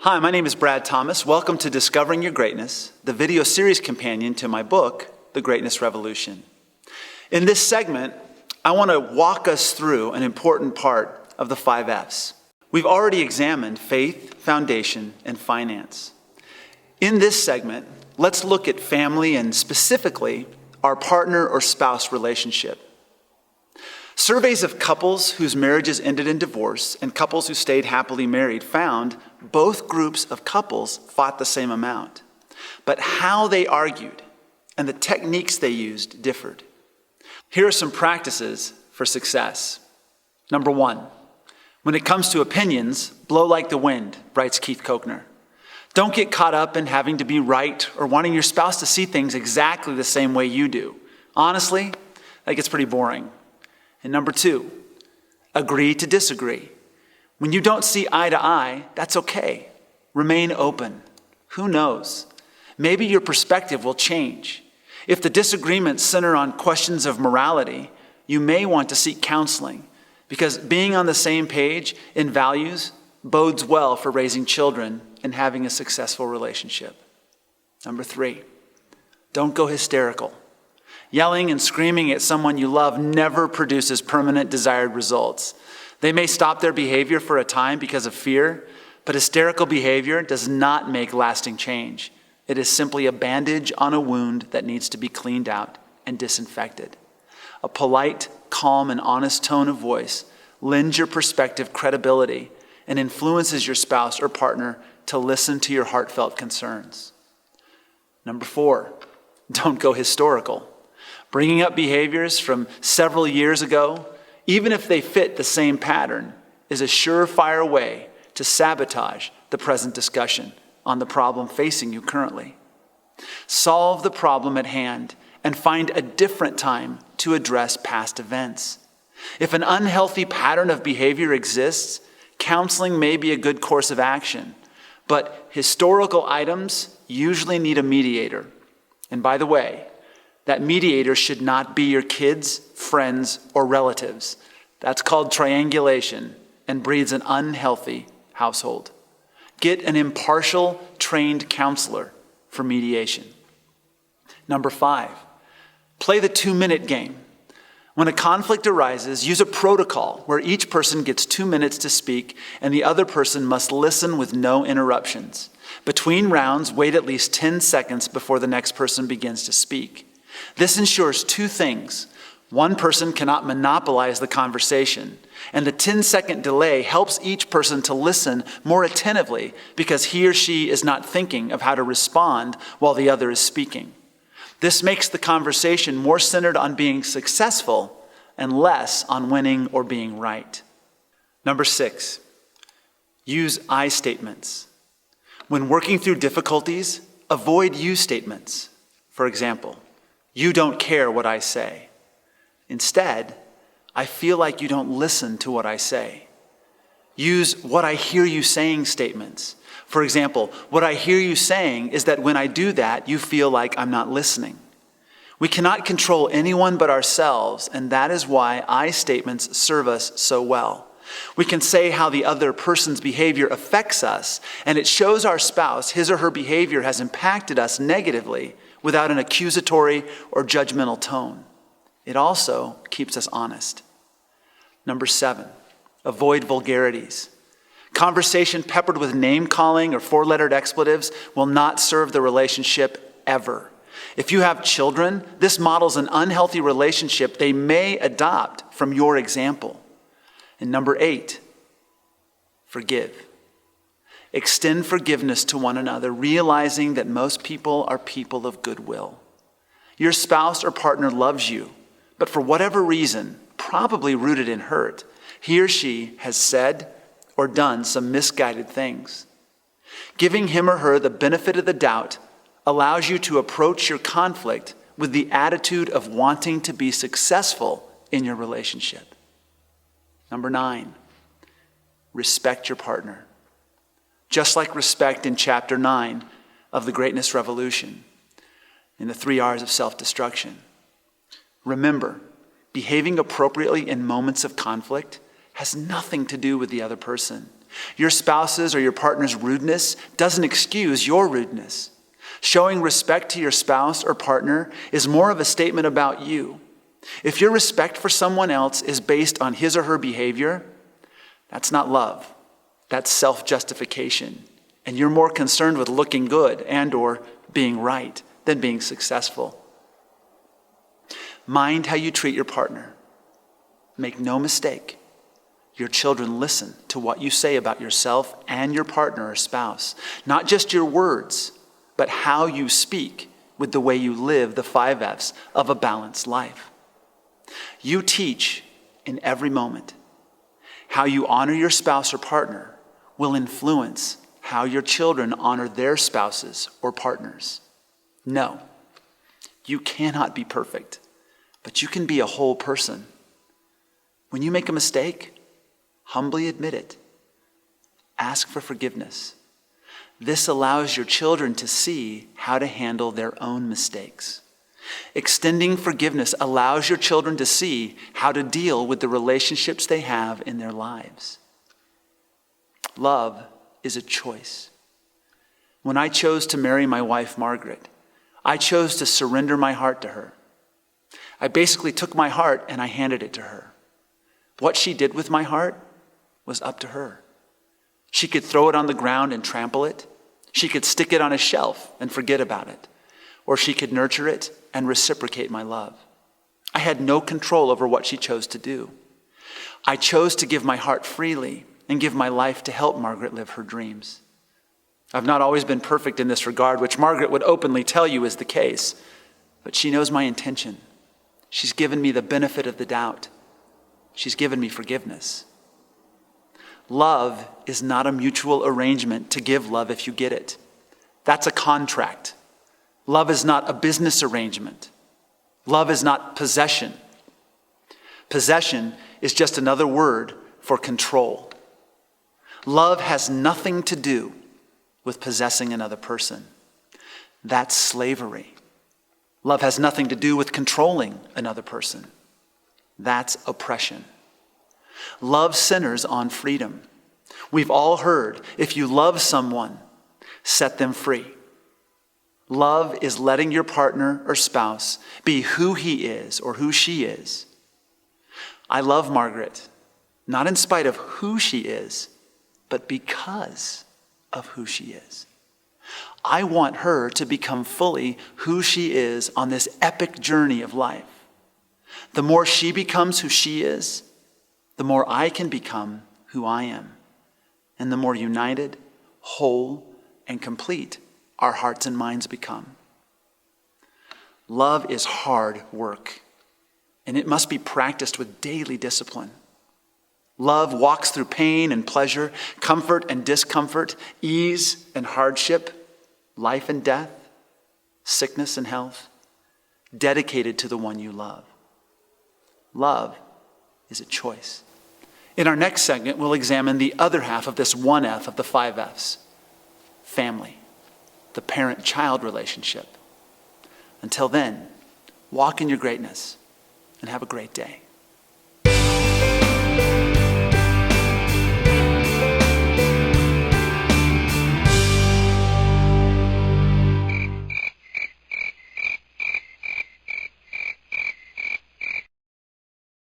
Hi, my name is Brad Thomas. Welcome to Discovering Your Greatness, the video series companion to my book, The Greatness Revolution. In this segment, I want to walk us through an important part of the 5 F's. We've already examined faith, foundation, and finance. In this segment, let's look at family and specifically our partner or spouse relationship. Surveys of couples whose marriages ended in divorce and couples who stayed happily married found both groups of couples fought the same amount, but how they argued and the techniques they used differed. Here are some practices for success. Number 1, when it comes to opinions, blow like the wind, writes Keith Kochner. Don't get caught up in having to be right or wanting your spouse to see things exactly the same way you do. Honestly, that gets pretty boring. And number 2, agree to disagree. When you don't see eye to eye, that's okay. Remain open. Who knows? Maybe your perspective will change. If the disagreements center on questions of morality, you may want to seek counseling because being on the same page in values bodes well for raising children and having a successful relationship. Number 3, don't go hysterical. Yelling and screaming at someone you love never produces permanent desired results. They may stop their behavior for a time because of fear, but hysterical behavior does not make lasting change. It is simply a bandage on a wound that needs to be cleaned out and disinfected. A polite, calm, and honest tone of voice lends your perspective credibility and influences your spouse or partner to listen to your heartfelt concerns. Number 4, don't go historical. Bringing up behaviors from several years ago, even if they fit the same pattern, is a surefire way to sabotage the present discussion on the problem facing you currently. Solve the problem at hand and find a different time to address past events. If an unhealthy pattern of behavior exists, counseling may be a good course of action, but historical items usually need a mediator. And by the way, that mediator should not be your kids, friends, or relatives. That's called triangulation and breeds an unhealthy household. Get an impartial, trained counselor for mediation. Number 5, play the 2-minute game. When a conflict arises, use a protocol where each person gets 2 minutes to speak and the other person must listen with no interruptions. Between rounds, wait at least 10 seconds before the next person begins to speak. This ensures 2 things. One person cannot monopolize the conversation, and the 10-second delay helps each person to listen more attentively because he or she is not thinking of how to respond while the other is speaking. This makes the conversation more centered on being successful and less on winning or being right. Number 6, use I statements. When working through difficulties, avoid you statements. For example, you don't care what I say. Instead, I feel like you don't listen to what I say. Use what I hear you saying statements. For example, what I hear you saying is that when I do that, you feel like I'm not listening. We cannot control anyone but ourselves, and that is why I statements serve us so well. We can say how the other person's behavior affects us, and it shows our spouse his or her behavior has impacted us negatively without an accusatory or judgmental tone. It also keeps us honest. Number 7, avoid vulgarities. Conversation peppered with name-calling or 4-lettered expletives will not serve the relationship ever. If you have children, this models an unhealthy relationship they may adopt from your example. And number 8, forgive. Extend forgiveness to one another, realizing that most people are people of goodwill. Your spouse or partner loves you, but for whatever reason, probably rooted in hurt, he or she has said or done some misguided things. Giving him or her the benefit of the doubt allows you to approach your conflict with the attitude of wanting to be successful in your relationship. Number 9, respect your partner. Just like respect in chapter 9 of The Greatness Revolution, in the 3 R's of self-destruction. Remember, behaving appropriately in moments of conflict has nothing to do with the other person. Your spouse's or your partner's rudeness doesn't excuse your rudeness. Showing respect to your spouse or partner is more of a statement about you. If your respect for someone else is based on his or her behavior, that's not love. That's self-justification. And you're more concerned with looking good and or being right than being successful. Mind how you treat your partner. Make no mistake. Your children listen to what you say about yourself and your partner or spouse. Not just your words, but how you speak with the way you live the 5 F's of a balanced life. You teach in every moment. How you honor your spouse or partner will influence how your children honor their spouses or partners. No, you cannot be perfect, but you can be a whole person. When you make a mistake, humbly admit it. Ask for forgiveness. This allows your children to see how to handle their own mistakes. Extending forgiveness allows your children to see how to deal with the relationships they have in their lives. Love is a choice. When I chose to marry my wife, Margaret, I chose to surrender my heart to her. I basically took my heart and I handed it to her. What she did with my heart was up to her. She could throw it on the ground and trample it. She could stick it on a shelf and forget about it. Or she could nurture it and reciprocate my love. I had no control over what she chose to do. I chose to give my heart freely and give my life to help Margaret live her dreams. I've not always been perfect in this regard, which Margaret would openly tell you is the case, but she knows my intention. She's given me the benefit of the doubt. She's given me forgiveness. Love is not a mutual arrangement to give love if you get it. That's a contract. Love is not a business arrangement. Love is not possession. Possession is just another word for control. Love has nothing to do with possessing another person. That's slavery. Love has nothing to do with controlling another person. That's oppression. Love centers on freedom. We've all heard, if you love someone, set them free. Love is letting your partner or spouse be who he is or who she is. I love Margaret, not in spite of who she is, but because of who she is. I want her to become fully who she is on this epic journey of life. The more she becomes who she is, the more I can become who I am. And the more united, whole, and complete our hearts and minds become. Love is hard work, and it must be practiced with daily discipline. Love walks through pain and pleasure, comfort and discomfort, ease and hardship, life and death, sickness and health, dedicated to the one you love. Love is a choice. In our next segment, we'll examine the other half of this 1F of the 5 F's, family, the parent-child relationship. Until then, walk in your greatness and have a great day.